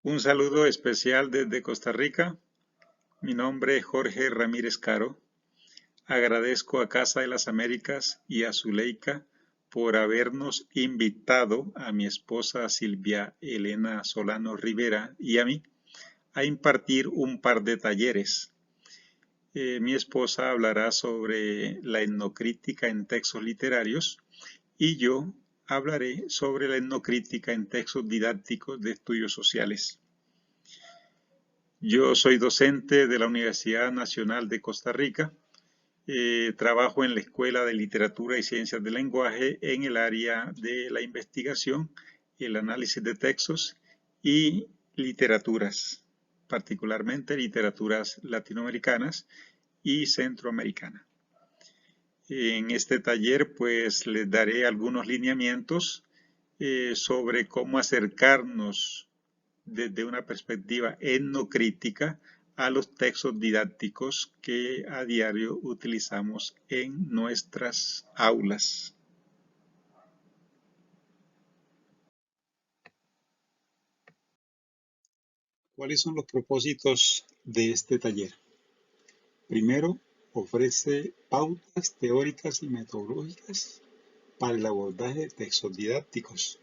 Un saludo especial desde Costa Rica. Mi nombre es Jorge Ramírez Caro. Agradezco a Casa de las Américas y a Zuleika por habernos invitado a mi esposa Silvia Elena Solano Rivera y a mí a impartir un par de talleres. Mi esposa hablará sobre la etnocrítica en textos literarios y yo hablaré sobre la etnocrítica en textos didácticos de estudios sociales. Yo soy docente de la Universidad Nacional de Costa Rica. Trabajo en la Escuela de Literatura y Ciencias del Lenguaje en el área de la investigación, el análisis de textos y literaturas, particularmente literaturas latinoamericanas y centroamericanas. En este taller pues les daré algunos lineamientos sobre cómo acercarnos desde una perspectiva etnocrítica a los textos didácticos que a diario utilizamos en nuestras aulas. ¿Cuáles son los propósitos de este taller? Primero, ofrece pautas teóricas y metodológicas para el abordaje de textos didácticos.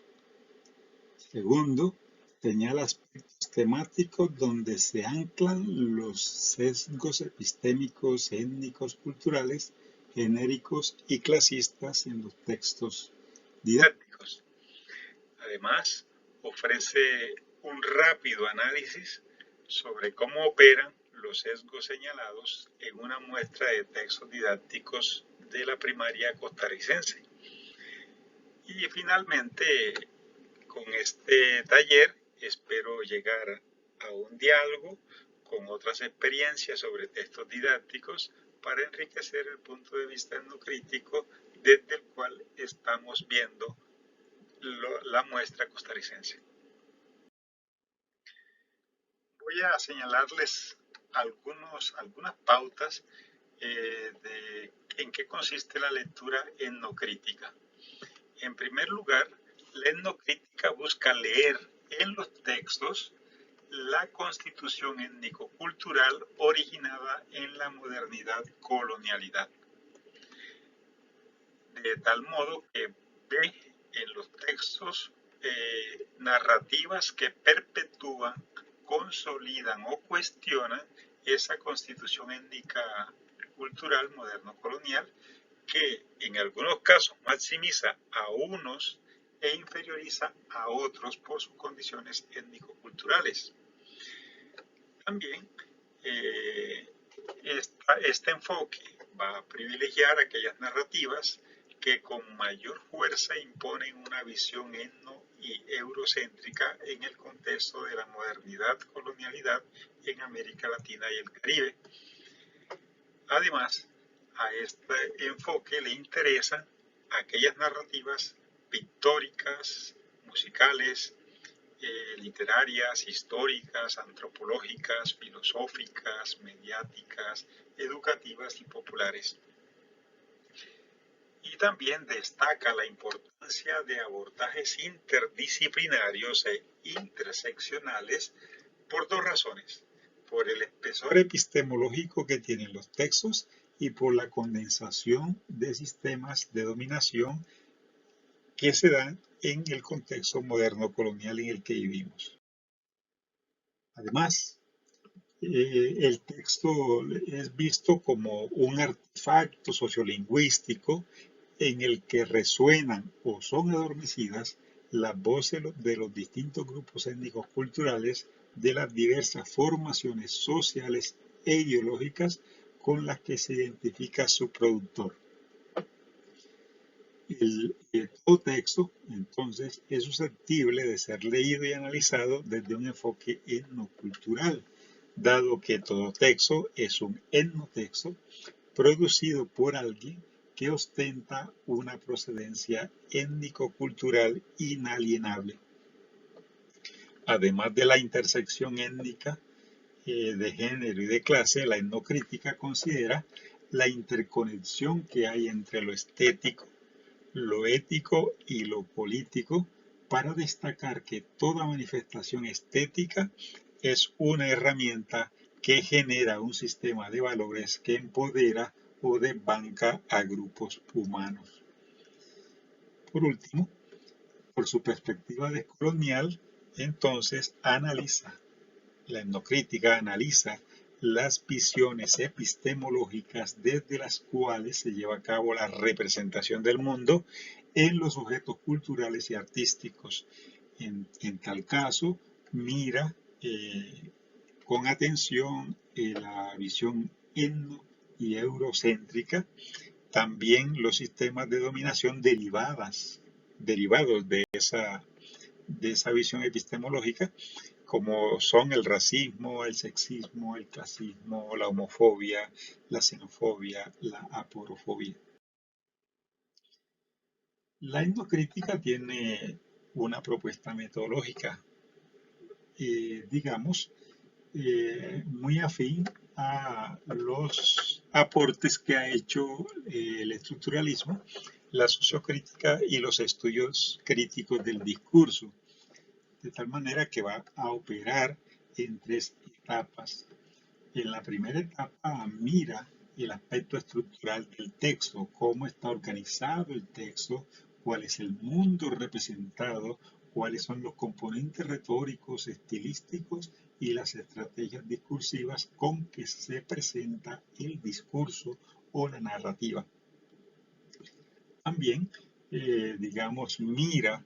Segundo, señala aspectos temáticos donde se anclan los sesgos epistémicos, étnicos, culturales, genéricos y clasistas en los textos didácticos. Además, ofrece un rápido análisis sobre cómo operan los sesgos señalados en una muestra de textos didácticos de la primaria costarricense. Y finalmente, con este taller espero llegar a un diálogo con otras experiencias sobre textos didácticos para enriquecer el punto de vista etnocrítico desde el cual estamos viendo la muestra costarricense. Voy a señalarles algunas pautas de en qué consiste la lectura etnocrítica. En primer lugar, la etnocrítica busca leer en los textos la constitución étnico-cultural originada en la modernidad-colonialidad, de tal modo que ve en los textos narrativas que perpetúan, consolidan o cuestionan esa constitución étnica cultural moderno-colonial que en algunos casos maximiza a unos e inferioriza a otros por sus condiciones étnico-culturales. También este enfoque va a privilegiar aquellas narrativas que con mayor fuerza imponen una visión etno y eurocéntrica en el contexto de la modernidad-colonialidad en América Latina y el Caribe. Además, a este enfoque le interesan aquellas narrativas pictóricas, musicales, literarias, históricas, antropológicas, filosóficas, mediáticas, educativas y populares. Y también destaca la importancia de abordajes interdisciplinarios e interseccionales por dos razones: por el espesor epistemológico que tienen los textos y por la condensación de sistemas de dominación que se dan en el contexto moderno colonial en el que vivimos. Además, el texto es visto como un artefacto sociolingüístico en el que resuenan o son adormecidas las voces de los distintos grupos étnicos culturales de las diversas formaciones sociales e ideológicas con las que se identifica su productor. Todo texto, entonces, es susceptible de ser leído y analizado desde un enfoque etnocultural, dado que todo texto es un etnotexto producido por alguien que ostenta una procedencia étnico-cultural inalienable. Además de la intersección étnica, de género y de clase, la etnocrítica considera la interconexión que hay entre lo estético, lo ético y lo político para destacar que toda manifestación estética es una herramienta que genera un sistema de valores que empodera o desbanca a grupos humanos. Por último, por su perspectiva descolonial, entonces la etnocrítica analiza las visiones epistemológicas desde las cuales se lleva a cabo la representación del mundo en los objetos culturales y artísticos. En tal caso, mira con atención la visión etno y eurocéntrica, también los sistemas de dominación derivados de esa visión epistemológica, como son el racismo, el sexismo, el clasismo, la homofobia, la xenofobia, la aporofobia. La etnocrítica tiene una propuesta metodológica, digamos, muy afín a los aportes que ha hecho el estructuralismo, la sociocrítica y los estudios críticos del discurso, de tal manera que va a operar en tres etapas. En la primera etapa mira el aspecto estructural del texto, cómo está organizado el texto, cuál es el mundo representado, cuáles son los componentes retóricos, estilísticos y las estrategias discursivas con que se presenta el discurso o la narrativa. También, digamos, mira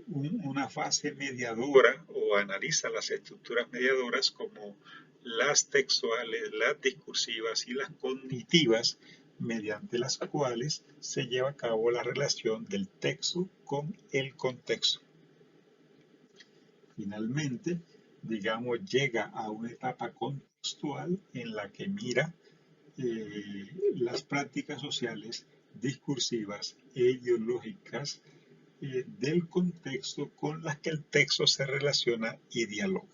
una fase mediadora o analiza las estructuras mediadoras como las textuales, las discursivas y las cognitivas, mediante las cuales se lleva a cabo la relación del texto con el contexto. Finalmente, digamos, llega a una etapa contextual en la que mira las prácticas sociales, discursivas e ideológicas del contexto con las que el texto se relaciona y dialoga.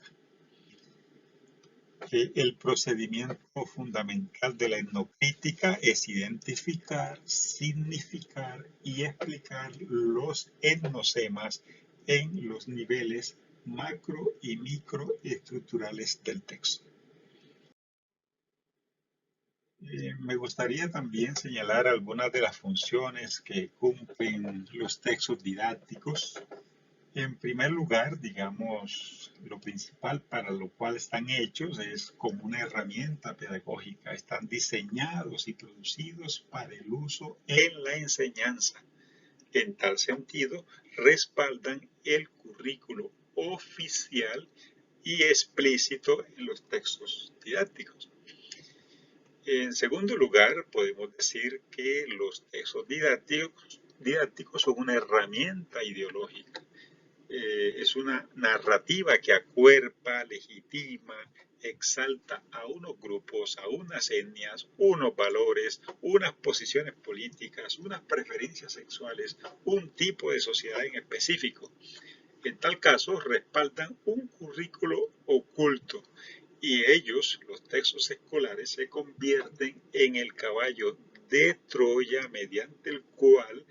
El procedimiento fundamental de la etnocrítica es identificar, significar y explicar los etnosemas en los niveles macro y microestructurales del texto. Me gustaría también señalar algunas de las funciones que cumplen los textos didácticos. En primer lugar, digamos, lo principal para lo cual están hechos es como una herramienta pedagógica. Están diseñados y producidos para el uso en la enseñanza. En tal sentido, respaldan el currículo oficial y explícito en los textos didácticos. En segundo lugar, podemos decir que los textos didácticos son una herramienta ideológica. Es una narrativa que acuerpa, legitima, exalta a unos grupos, a unas etnias, unos valores, unas posiciones políticas, unas preferencias sexuales, un tipo de sociedad en específico. En tal caso, respaldan un currículo oculto y ellos, los textos escolares, se convierten en el caballo de Troya mediante el cual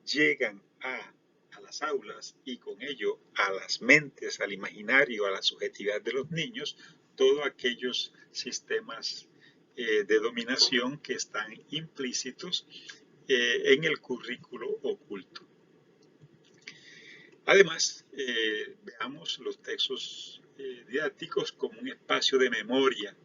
llegan a las aulas y con ello a las mentes, al imaginario, a la subjetividad de los niños, todos aquellos sistemas de dominación que están implícitos en el currículo oculto. Además, veamos los textos didácticos como un espacio de memoria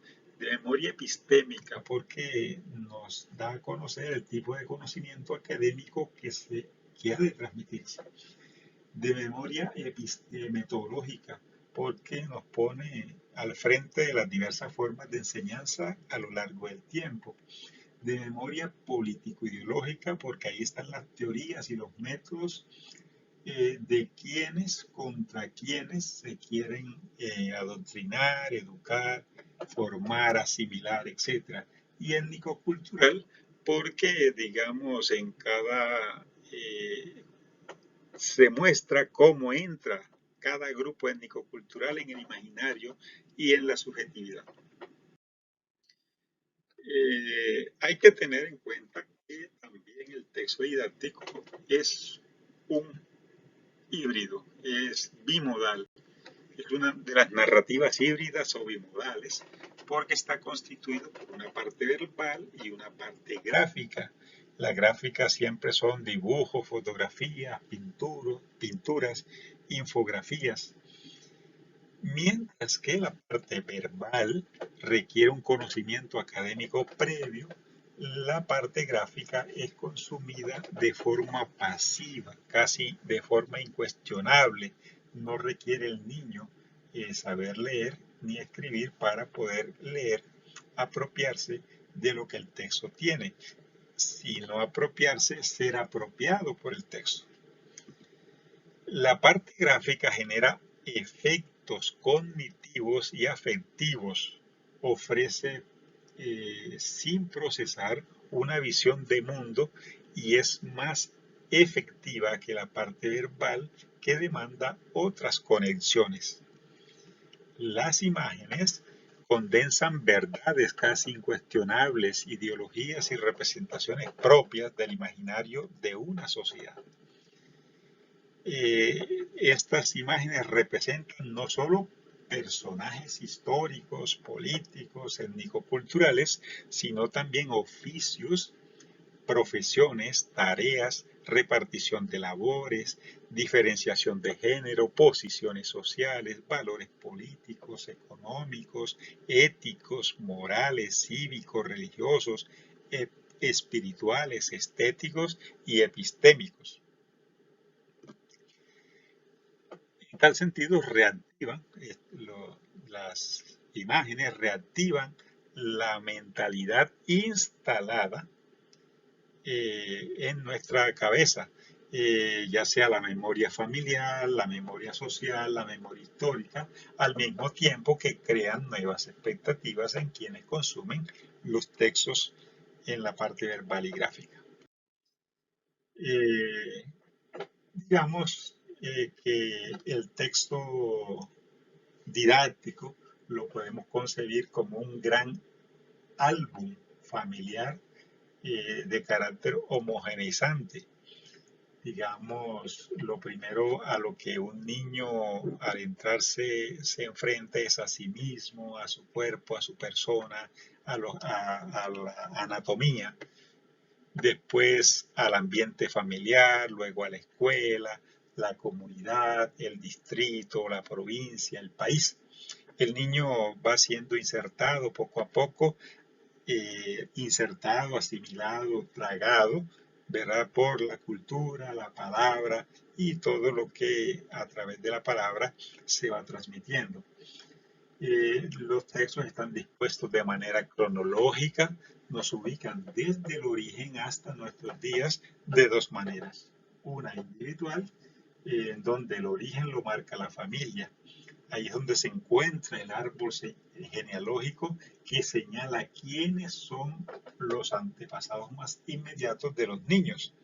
epistémica, porque nos da a conocer el tipo de conocimiento académico que se quiere transmitirse. De memoria metodológica, porque nos pone al frente de las diversas formas de enseñanza a lo largo del tiempo. De memoria político-ideológica, porque ahí están las teorías y los métodos de quienes contra quienes se quieren adoctrinar, educar, formar, asimilar, etc. Y étnico-cultural, porque, digamos, en cada se muestra cómo entra cada grupo étnico-cultural en el imaginario y en la subjetividad. Hay que tener en cuenta que también el texto didáctico es un híbrido, es bimodal. Es una de las narrativas híbridas o bimodales porque está constituido por una parte verbal y una parte gráfica. Las gráficas siempre son dibujos, fotografías, pinturas, infografías, mientras que la parte verbal requiere un conocimiento académico previo. La parte gráfica es consumida de forma pasiva, casi de forma incuestionable. No requiere el niño saber leer ni escribir para poder leer, apropiarse de lo que el texto tiene, sino apropiarse, ser apropiado por el texto. La parte gráfica genera efectos cognitivos y afectivos. Ofrece, sin procesar, una visión de mundo y es más efectiva que la parte verbal, que demanda otras conexiones. Las imágenes condensan verdades casi incuestionables, ideologías y representaciones propias del imaginario de una sociedad. Estas imágenes representan no solo personajes históricos, políticos, étnico-culturales, sino también oficios, profesiones, tareas, repartición de labores, diferenciación de género, posiciones sociales, valores políticos, económicos, éticos, morales, cívicos, religiosos, espirituales, estéticos y epistémicos. En tal sentido, las imágenes reactivan la mentalidad instalada en nuestra cabeza, ya sea la memoria familiar, la memoria social, la memoria histórica, al mismo tiempo que crean nuevas expectativas en quienes consumen los textos en la parte verbal y gráfica. Eh, digamos que el texto didáctico lo podemos concebir como un gran álbum familiar de carácter homogeneizante. Digamos, lo primero a lo que un niño al entrarse se enfrenta es a sí mismo, a su cuerpo, a su persona, a la anatomía, después al ambiente familiar, luego a la escuela, la comunidad, el distrito, la provincia, el país. El niño va siendo insertado poco a poco, insertado, asimilado, tragado, ¿verdad? Por la cultura, la palabra y todo lo que a través de la palabra se va transmitiendo. Los textos están dispuestos de manera cronológica, nos ubican desde el origen hasta nuestros días de dos maneras. Una individual, en donde el origen lo marca la familia. Ahí es donde se encuentra el árbol genealógico que señala quiénes son los antepasados más inmediatos de los niños.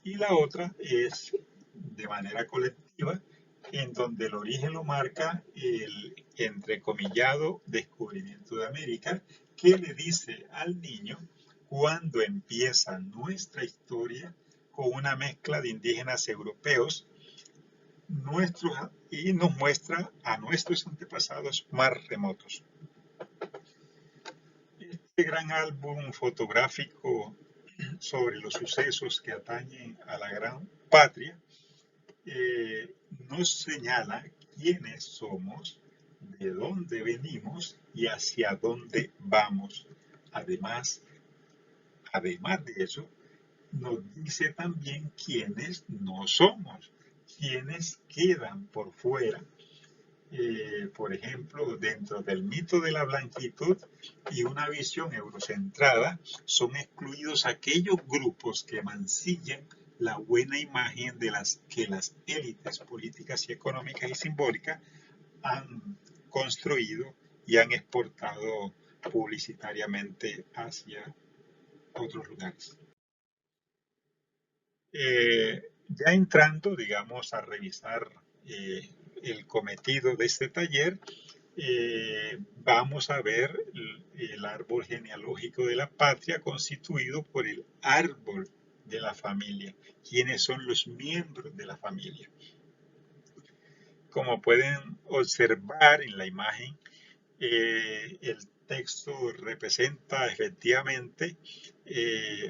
Y la otra es de manera colectiva, en donde el origen lo marca el entrecomillado descubrimiento de América, que le dice al niño cuándo empieza nuestra historia con una mezcla de indígenas europeos y nos muestra a nuestros antepasados más remotos. Este gran álbum fotográfico sobre los sucesos que atañen a la gran patria nos señala quiénes somos, de dónde venimos y hacia dónde vamos. Además de eso, nos dice también quiénes no somos, quiénes quedan por fuera. Por ejemplo, dentro del mito de la blanquitud y una visión eurocentrada, son excluidos aquellos grupos que mancillan la buena imagen de las que las élites políticas y económicas y simbólicas han construido y han exportado publicitariamente hacia otros lugares. Ya entrando, digamos, a revisar el cometido de este taller, vamos a ver el árbol genealógico de la patria constituido por el árbol de la familia. ¿Quiénes son los miembros de la familia? Como pueden observar en la imagen, el texto representa efectivamente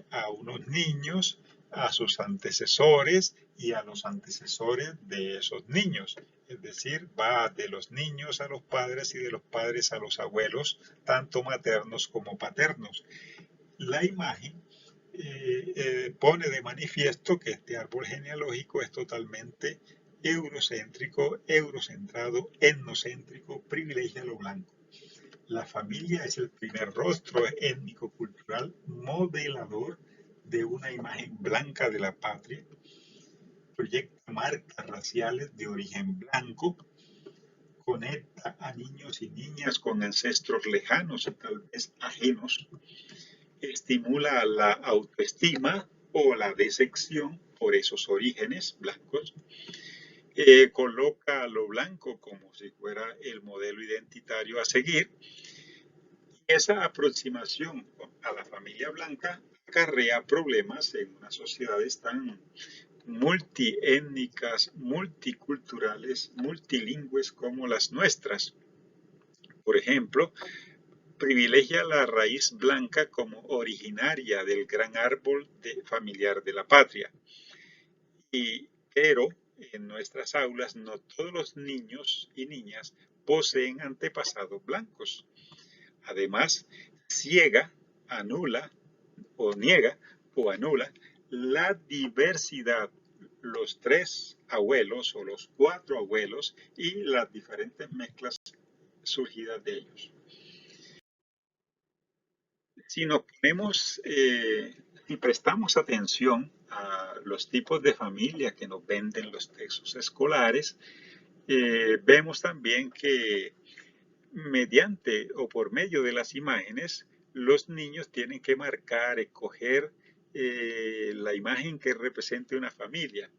a unos niños, a sus antecesores y a los antecesores de esos niños. Es decir, va de los niños a los padres y de los padres a los abuelos, tanto maternos como paternos. La imagen pone de manifiesto que este árbol genealógico es totalmente eurocéntrico, eurocentrado, etnocéntrico, privilegia lo blanco. La familia es el primer rostro étnico-cultural modelador de una imagen blanca de la patria, proyecta marcas raciales de origen blanco, conecta a niños y niñas con ancestros lejanos y tal vez ajenos, estimula la autoestima o la decepción por esos orígenes blancos, coloca a lo blanco como si fuera el modelo identitario a seguir. Esa aproximación a la familia blanca acarrea problemas en unas sociedades tan multiétnicas, multiculturales, multilingües como las nuestras. Por ejemplo, privilegia la raíz blanca como originaria del gran árbol familiar de la patria. Pero en nuestras aulas no todos los niños y niñas poseen antepasados blancos. Además, ciega, anula o niega o anula la diversidad, los 3 abuelos o los 4 abuelos y las diferentes mezclas surgidas de ellos. Si nos ponemos y prestamos atención a los tipos de familia que nos venden los textos escolares, vemos también que mediante o por medio de las imágenes, los niños tienen que marcar, escoger la imagen que represente una familia.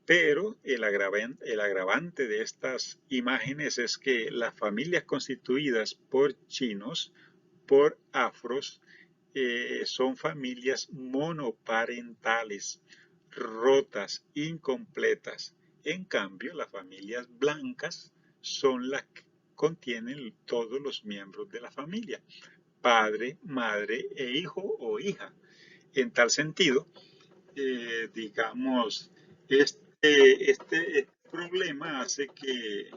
Pero el agravante de estas imágenes es que las familias constituidas por chinos, por afros, son familias monoparentales, rotas, incompletas. En cambio, las familias blancas son las que contienen todos los miembros de la familia, padre, madre e hijo o hija. En tal sentido, digamos, este problema hace que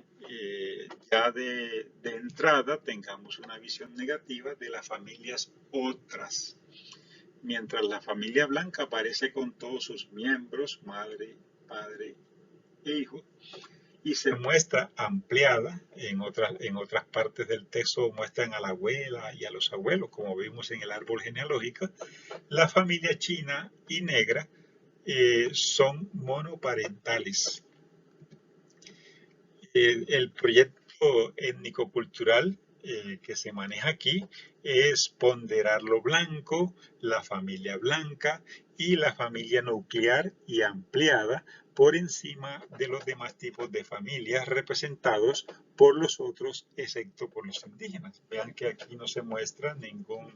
ya de entrada tengamos una visión negativa de las familias otras. Mientras la familia blanca aparece con todos sus miembros, madre, padre e hijo, y se muestra ampliada en otras partes del texto, muestran a la abuela y a los abuelos, como vimos en el árbol genealógico. La familia china y negra son monoparentales. El proyecto étnico-cultural que se maneja aquí es ponderar lo blanco, la familia blanca y la familia nuclear y ampliada por encima de los demás tipos de familias representados por los otros, excepto por los indígenas. Vean que aquí no se muestra ningún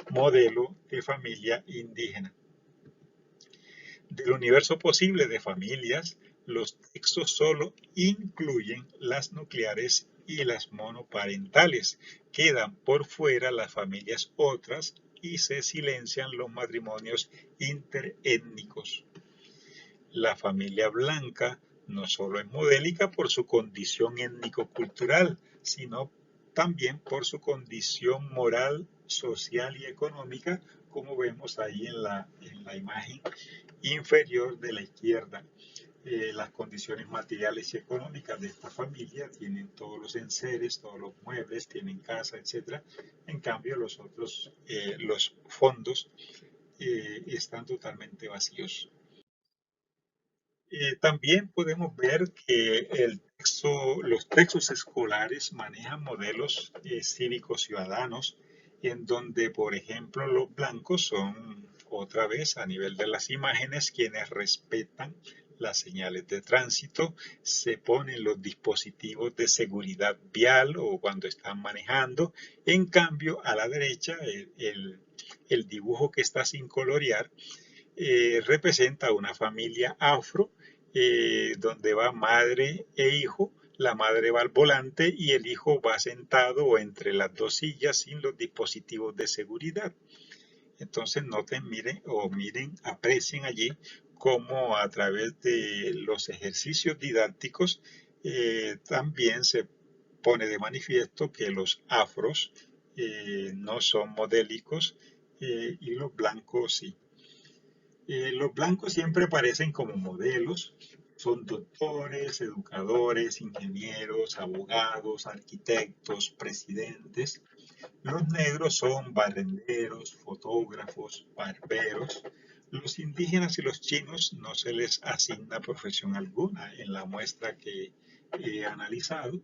modelo de familia indígena. Del universo posible de familias, los textos solo incluyen las nucleares y las monoparentales. Quedan por fuera las familias otras y se silencian los matrimonios interétnicos. La familia blanca no solo es modélica por su condición étnico-cultural, sino también por su condición moral, social y económica, como vemos ahí en la imagen inferior de la izquierda. Las condiciones materiales y económicas de esta familia tienen todos los enseres, todos los muebles, tienen casa, etc. En cambio, los otros, los fondos están totalmente vacíos. También podemos ver que los textos escolares manejan modelos cívicos ciudadanos en donde, por ejemplo, los blancos son, otra vez, a nivel de las imágenes, quienes respetan las señales de tránsito, se ponen los dispositivos de seguridad vial o cuando están manejando. En cambio, a la derecha, el dibujo que está sin colorear, representa una familia afro donde va madre e hijo. La madre va al volante y el hijo va sentado entre las dos sillas sin los dispositivos de seguridad. Entonces noten, miren, aprecien allí cómo a través de los ejercicios didácticos también se pone de manifiesto que los afros no son modélicos y los blancos sí. Los blancos siempre aparecen como modelos, son doctores, educadores, ingenieros, abogados, arquitectos, presidentes. Los negros son barrenderos, fotógrafos, barberos. Los indígenas y los chinos no se les asigna profesión alguna en la muestra que he analizado.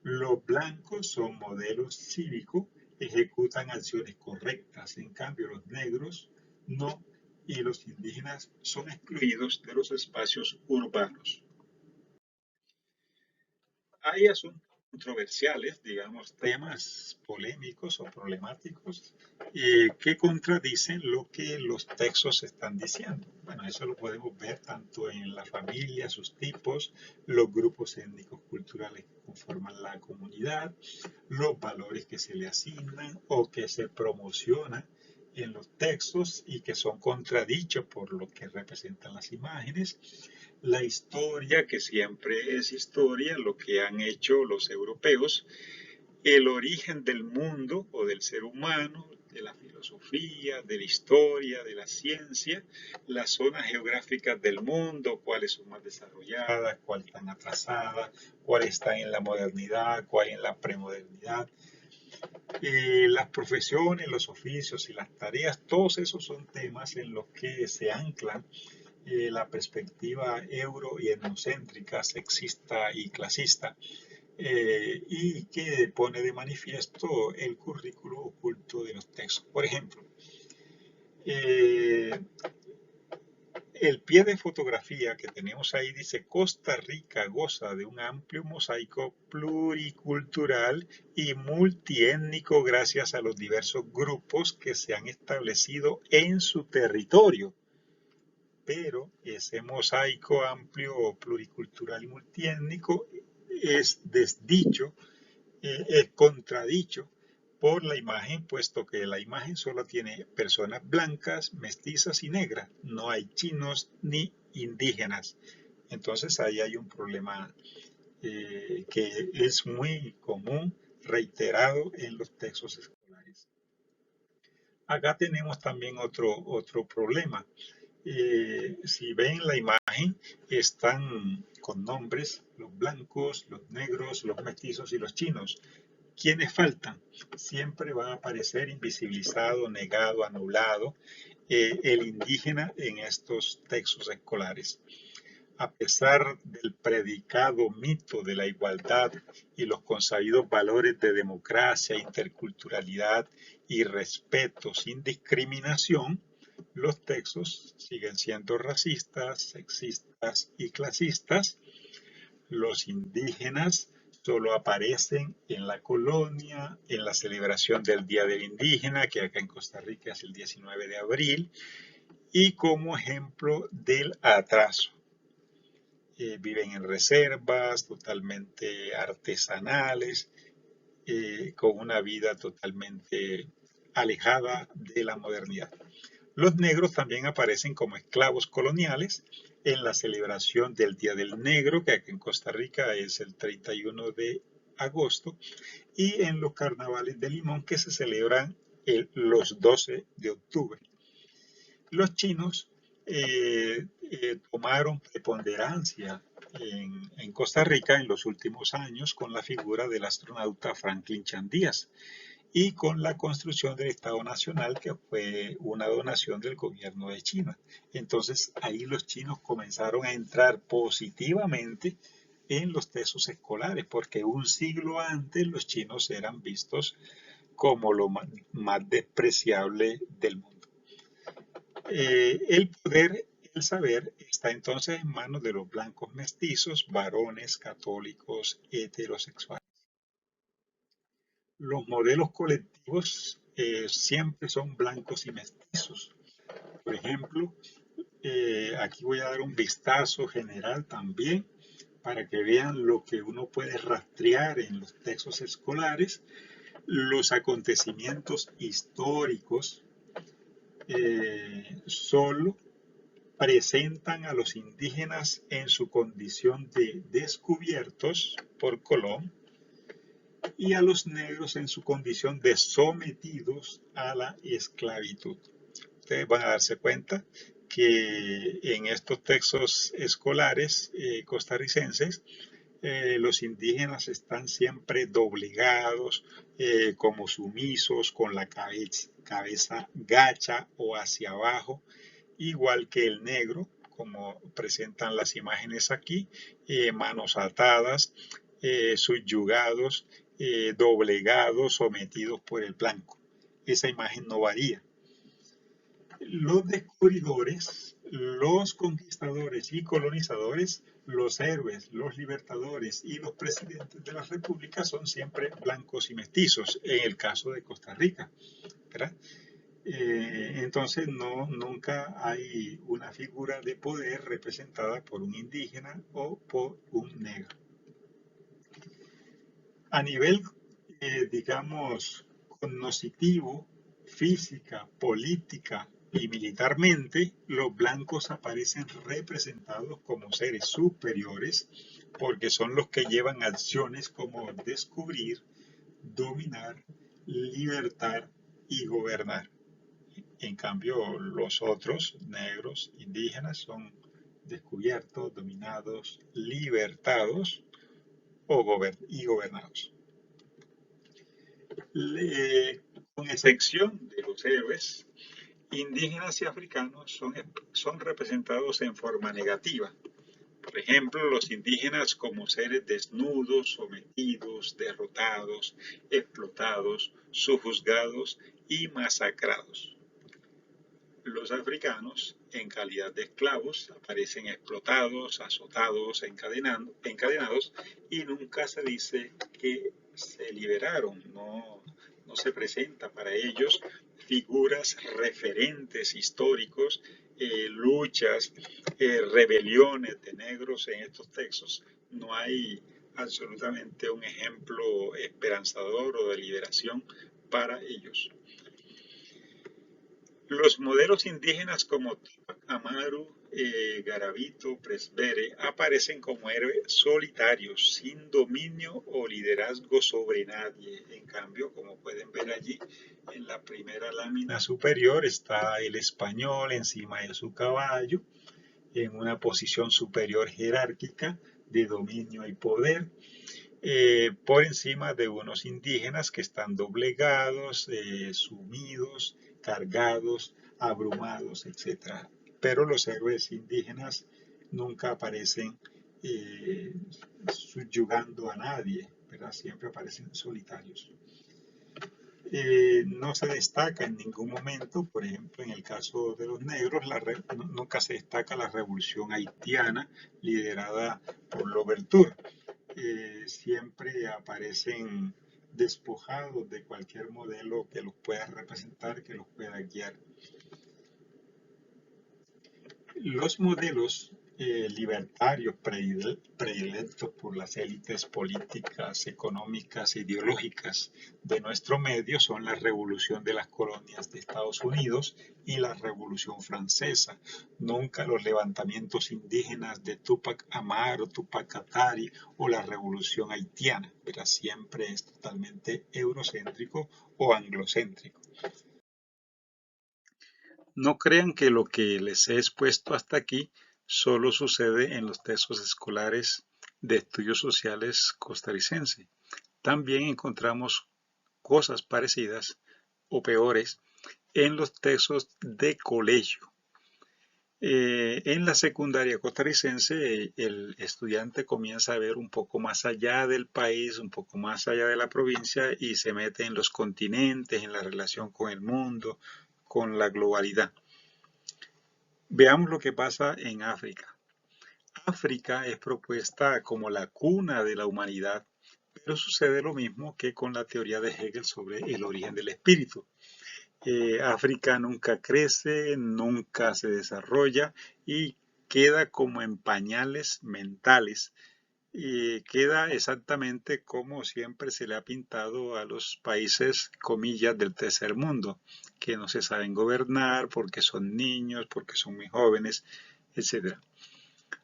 Los blancos son modelos cívicos, ejecutan acciones correctas, en cambio los negros no, y los indígenas son excluidos de los espacios urbanos. Hay asuntos controversiales, digamos, temas polémicos o problemáticos que contradicen lo que los textos están diciendo. Bueno, eso lo podemos ver tanto en la familia, sus tipos, los grupos étnicos culturales que conforman la comunidad, los valores que se le asignan o que se promocionan en los textos y que son contradichos por lo que representan las imágenes, la historia, que siempre es historia, lo que han hecho los europeos, el origen del mundo o del ser humano, de la filosofía, de la historia, de la ciencia, las zonas geográficas del mundo, cuáles son más desarrolladas, cuáles están atrasadas, cuáles están en la modernidad, cuáles en la premodernidad. Las profesiones, los oficios y las tareas, todos esos son temas en los que se anclan la perspectiva euro y etnocéntrica, sexista y clasista, y que pone de manifiesto el currículo oculto de los textos. Por ejemplo, eh, el pie de fotografía que tenemos ahí dice Costa Rica goza de un amplio mosaico pluricultural y multiétnico gracias a los diversos grupos que se han establecido en su territorio. Pero ese mosaico amplio, pluricultural y multiétnico es desdicho, es contradicho por la imagen, puesto que la imagen solo tiene personas blancas, mestizas y negras, no hay chinos ni indígenas. Entonces ahí hay un problema que es muy común, reiterado en los textos escolares. Acá tenemos también otro problema. Si ven la imagen, están con nombres los blancos, los negros, los mestizos y los chinos. ¿Quiénes faltan? Siempre va a aparecer invisibilizado, negado, anulado el indígena en estos textos escolares. A pesar del predicado mito de la igualdad y los consabidos valores de democracia, interculturalidad y respeto sin discriminación, los textos siguen siendo racistas, sexistas y clasistas. Los indígenas solo aparecen en la colonia, en la celebración del Día del Indígena, que acá en Costa Rica es el 19 de abril, y como ejemplo del atraso. Viven en reservas totalmente artesanales, con una vida totalmente alejada de la modernidad. Los negros también aparecen como esclavos coloniales en la celebración del Día del Negro, que aquí en Costa Rica es el 31 de agosto, y en los carnavales de Limón, que se celebran los 12 de octubre. Los chinos tomaron preponderancia en Costa Rica en los últimos años con la figura del astronauta Franklin Chandías y con la construcción del Estado Nacional, que fue una donación del gobierno de China. Entonces ahí los chinos comenzaron a entrar positivamente en los textos escolares, porque un siglo antes los chinos eran vistos como lo más despreciable del mundo. El poder, el saber, está entonces en manos de los blancos mestizos, varones, católicos, heterosexuales. Los modelos colectivos siempre son blancos y mestizos. Por ejemplo, aquí voy a dar un vistazo general también para que vean lo que uno puede rastrear en los textos escolares, los acontecimientos históricos solo presentan a los indígenas en su condición de descubiertos por Colón y a los negros en su condición de sometidos a la esclavitud. Ustedes van a darse cuenta que en estos textos escolares costarricenses los indígenas están siempre doblegados, como sumisos, con la cabeza gacha o hacia abajo, igual que el negro, como presentan las imágenes aquí, manos atadas, subyugados, doblegados, sometidos por el blanco. Esa imagen no varía. Los descubridores, los conquistadores y colonizadores, los héroes, los libertadores y los presidentes de la república son siempre blancos y mestizos, en el caso de Costa Rica, ¿verdad? Entonces nunca hay una figura de poder representada por un indígena o por un negro. A nivel, digamos, cognoscitivo, física, política y militarmente, los blancos aparecen representados como seres superiores porque son los que llevan acciones como descubrir, dominar, libertar y gobernar. En cambio, los otros, negros, indígenas, son descubiertos, dominados, libertados y gobernados. Con excepción de los héroes, indígenas y africanos son representados en forma negativa. Por ejemplo, los indígenas como seres desnudos, sometidos, derrotados, explotados, sojuzgados y masacrados. Los africanos, en calidad de esclavos, aparecen explotados, azotados, encadenados y nunca se dice que se liberaron. No se presenta para ellos figuras referentes históricos, luchas, rebeliones de negros en estos textos. No hay absolutamente un ejemplo esperanzador o de liberación para ellos. Los modelos indígenas como Tupac Amaru, Garavito, Presbere aparecen como héroes solitarios, sin dominio o liderazgo sobre nadie. En cambio, como pueden ver allí, en la primera lámina superior está el español encima de su caballo, en una posición superior jerárquica de dominio y poder. Por encima de unos indígenas que están doblegados, sumidos, cargados, abrumados, etc. Pero los héroes indígenas nunca aparecen subyugando a nadie, ¿verdad? Siempre aparecen solitarios. No se destaca en ningún momento, por ejemplo, en el caso de los negros, nunca se destaca la revolución haitiana liderada por Louverture. Siempre aparecen despojados de cualquier modelo que los pueda representar, que los pueda guiar. Los modelos libertarios predilectos por las élites políticas, económicas e ideológicas de nuestro medio son la revolución de las colonias de Estados Unidos y la revolución francesa. Nunca los levantamientos indígenas de Tupac Amaru, Tupac Katari o la revolución haitiana, pero siempre es totalmente eurocéntrico o anglocéntrico. No crean que lo que les he expuesto hasta aquí solo sucede en los textos escolares de estudios sociales costarricense. También encontramos cosas parecidas o peores en los textos de colegio. En la secundaria costarricense, el estudiante comienza a ver un poco más allá del país, un poco más allá de la provincia y se mete en los continentes, en la relación con el mundo, con la globalidad. Veamos lo que pasa en África. África es propuesta como la cuna de la humanidad, pero sucede lo mismo que con la teoría de Hegel sobre el origen del espíritu. África nunca crece, nunca se desarrolla y queda como en pañales mentales. Y queda exactamente como siempre se le ha pintado a los países, comillas, del tercer mundo, que no se saben gobernar porque son niños, porque son muy jóvenes, etc.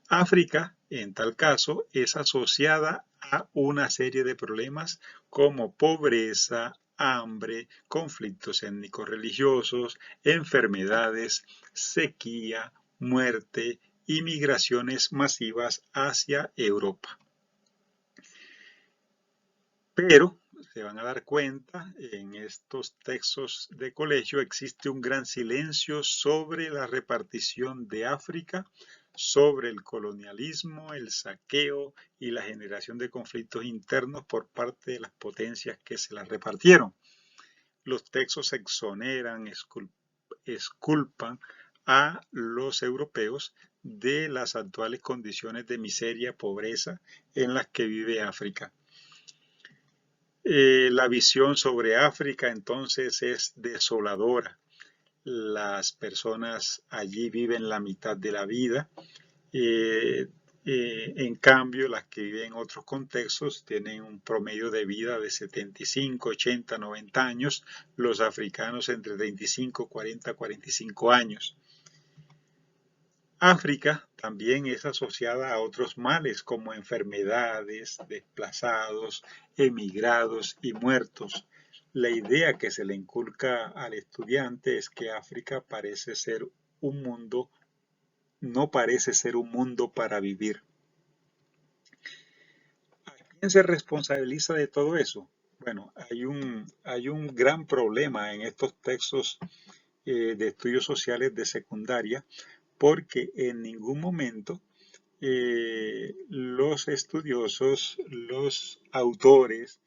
África, en tal caso, es asociada a una serie de problemas como pobreza, hambre, conflictos étnicos religiosos, enfermedades, sequía, muerte y migraciones masivas hacia Europa. Pero se van a dar cuenta, en estos textos de colegio existe un gran silencio sobre la repartición de África, sobre el colonialismo, el saqueo y la generación de conflictos internos por parte de las potencias que se las repartieron. Los textos exoneran, exculpan a los europeos de las actuales condiciones de miseria, pobreza en las que vive África. La visión sobre África entonces es desoladora. Las personas allí viven la mitad de la vida. En cambio, las que viven en otros contextos tienen un promedio de vida de 75, 80, 90 años. Los africanos entre 35, 40, 45 años. África también es asociada a otros males como enfermedades, desplazados, emigrados y muertos. La idea que se le inculca al estudiante es que África parece ser un mundo, no parece ser un mundo para vivir. ¿A quién se responsabiliza de todo eso? Bueno, hay un gran problema en estos textos de estudios sociales de secundaria porque en ningún momento los estudiosos, los autores,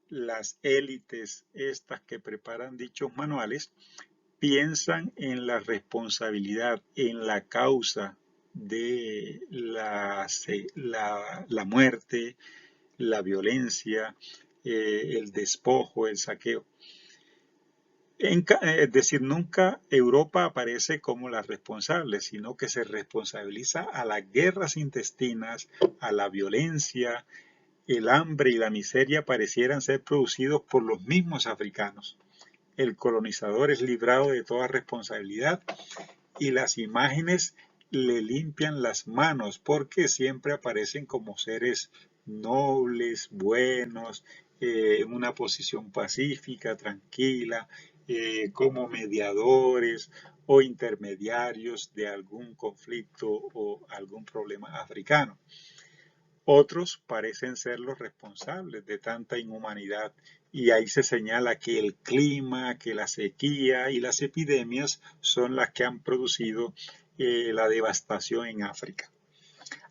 las élites estas que preparan dichos manuales, piensan en la responsabilidad, en la causa de la muerte, la violencia, el despojo, el saqueo. Es decir, nunca Europa aparece como la responsable, sino que se responsabiliza a las guerras intestinas, a la violencia, el hambre y la miseria parecieran ser producidos por los mismos africanos. El colonizador es librado de toda responsabilidad y las imágenes le limpian las manos porque siempre aparecen como seres nobles, buenos, en una posición pacífica, tranquila, como mediadores o intermediarios de algún conflicto o algún problema africano. Otros parecen ser los responsables de tanta inhumanidad y ahí se señala que el clima, que la sequía y las epidemias son las que han producido la devastación en África.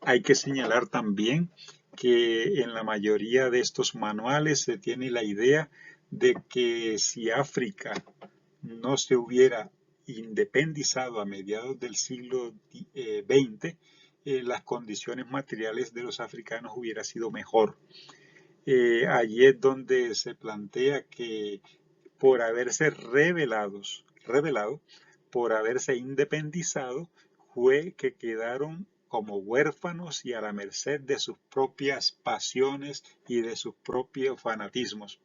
Hay que señalar también que en la mayoría de estos manuales se tiene la idea de que si África no se hubiera independizado a mediados del siglo XX, las condiciones materiales de los africanos hubiera sido mejor. Allí es donde se plantea que por haberse revelado, por haberse independizado, fue que quedaron como huérfanos y a la merced de sus propias pasiones y de sus propios fanatismos.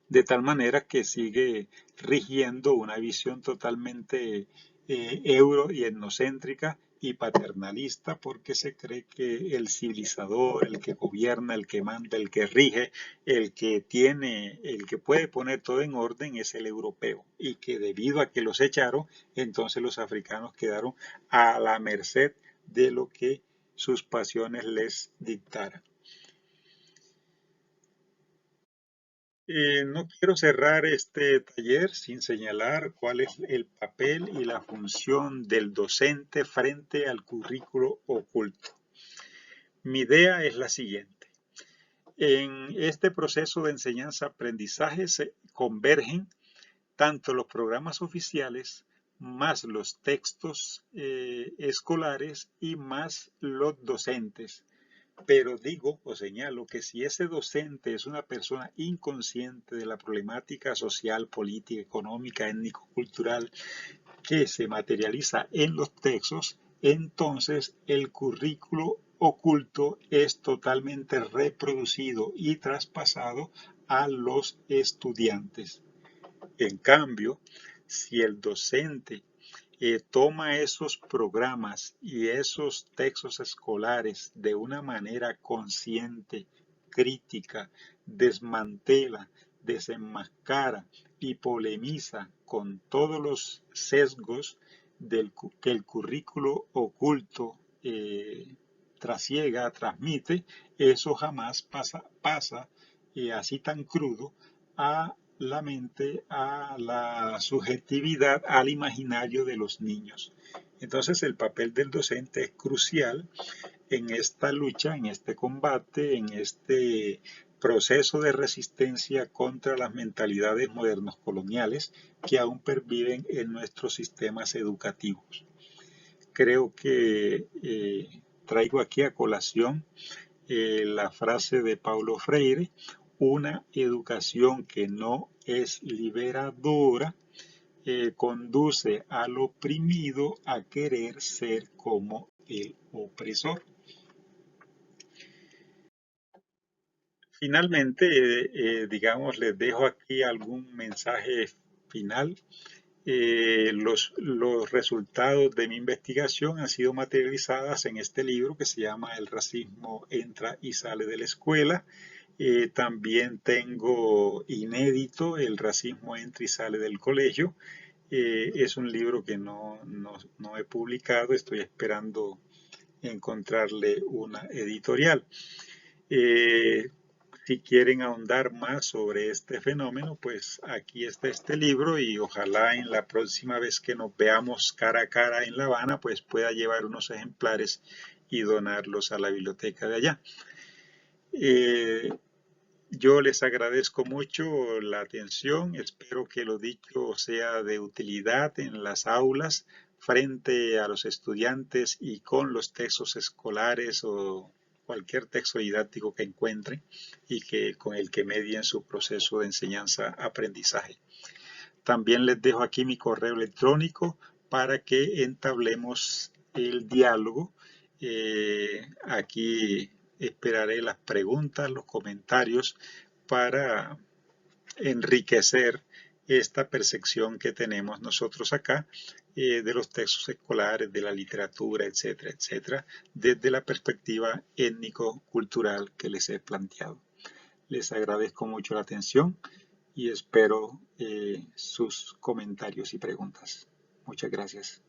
De tal manera que sigue rigiendo una visión totalmente euro y etnocéntrica y paternalista porque se cree que el civilizador, el que gobierna, el que manda, el que rige, el que tiene, el que puede poner todo en orden es el europeo y que debido a que los echaron, entonces los africanos quedaron a la merced de lo que sus pasiones les dictaran. No quiero cerrar este taller sin señalar cuál es el papel y la función del docente frente al currículo oculto. Mi idea es la siguiente. En este proceso de enseñanza-aprendizaje se convergen tanto los programas oficiales más los textos escolares y más los docentes. Pero digo o señalo que si ese docente es una persona inconsciente de la problemática social, política, económica, étnico-cultural que se materializa en los textos, entonces el currículo oculto es totalmente reproducido y traspasado a los estudiantes. En cambio, si el docente toma esos programas y esos textos escolares de una manera consciente, crítica, desmantela, desenmascara y polemiza con todos los sesgos que el currículo oculto trasiega, transmite, eso jamás pasa así tan crudo a la mente, a la subjetividad, al imaginario de los niños. Entonces el papel del docente es crucial en esta lucha, en este combate, en este proceso de resistencia contra las mentalidades modernos coloniales que aún perviven en nuestros sistemas educativos. Creo que traigo aquí a colación la frase de Paulo Freire: una educación que no es liberadora conduce al oprimido a querer ser como el opresor. Finalmente, digamos, les dejo aquí algún mensaje final. Los resultados de mi investigación han sido materializadas en este libro que se llama El racismo entra y sale de la escuela. También tengo inédito El racismo entra y sale del colegio. Es un libro que no he publicado, estoy esperando encontrarle una editorial. Eh, si quieren ahondar más sobre este fenómeno, pues aquí está este libro y ojalá en la próxima vez que nos veamos cara a cara en La Habana, pues pueda llevar unos ejemplares y donarlos a la biblioteca de allá. Yo les agradezco mucho la atención, espero que lo dicho sea de utilidad en las aulas frente a los estudiantes y con los textos escolares o cualquier texto didáctico que encuentren y con el que medien su proceso de enseñanza-aprendizaje. También les dejo aquí mi correo electrónico para que entablemos el diálogo. Aquí esperaré las preguntas, los comentarios para enriquecer esta percepción que tenemos nosotros acá de los textos escolares, de la literatura, etcétera, etcétera, desde la perspectiva étnico-cultural que les he planteado. Les agradezco mucho la atención y espero sus comentarios y preguntas. Muchas gracias.